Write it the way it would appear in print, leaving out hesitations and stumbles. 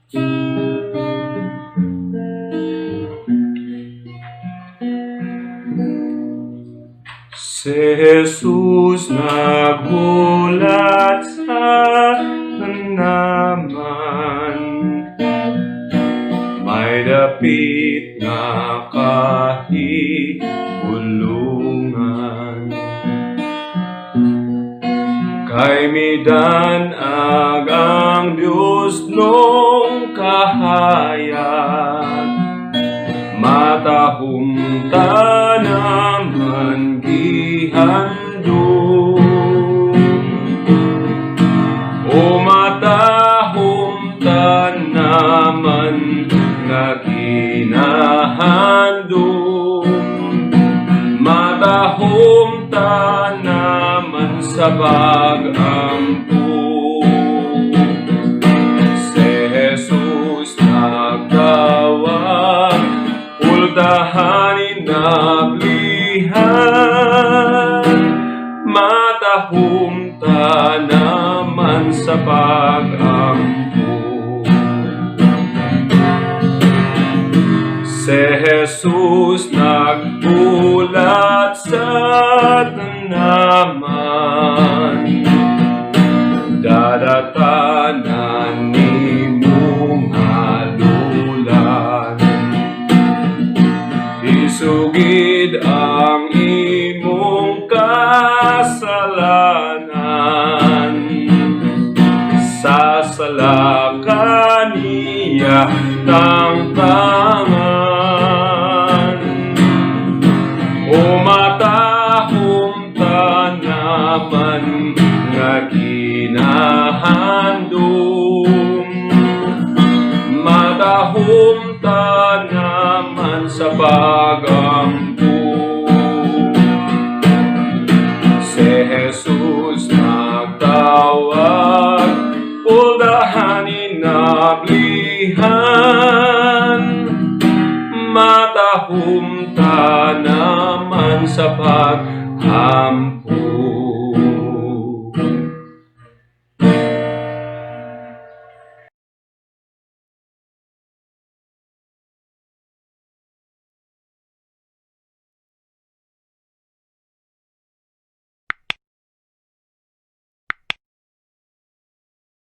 Si Jesus nagulat sa naman, may dapit na kahibulungan. Kay midan ang Diyos nung kahayag, matahum ta naman gihandom. O matahum ta naman nga ginahandom, matahum ta naman sa pag-ampo. Si Jesus nagtawag, uldahanin naglihan, matahum ta naman sa pag-ampo. Si Jesus nagbulat sa naman, dadatanan nimong halulan. Isugid ang imong kasalanan, sasalakan niya tangtangan. O matahum ta naman nga ginahandom, matahum ta naman sa pag-ampo. Si Jesus nagtawag, uldahanin naglihan, matahum ta naman sa pag-ampo.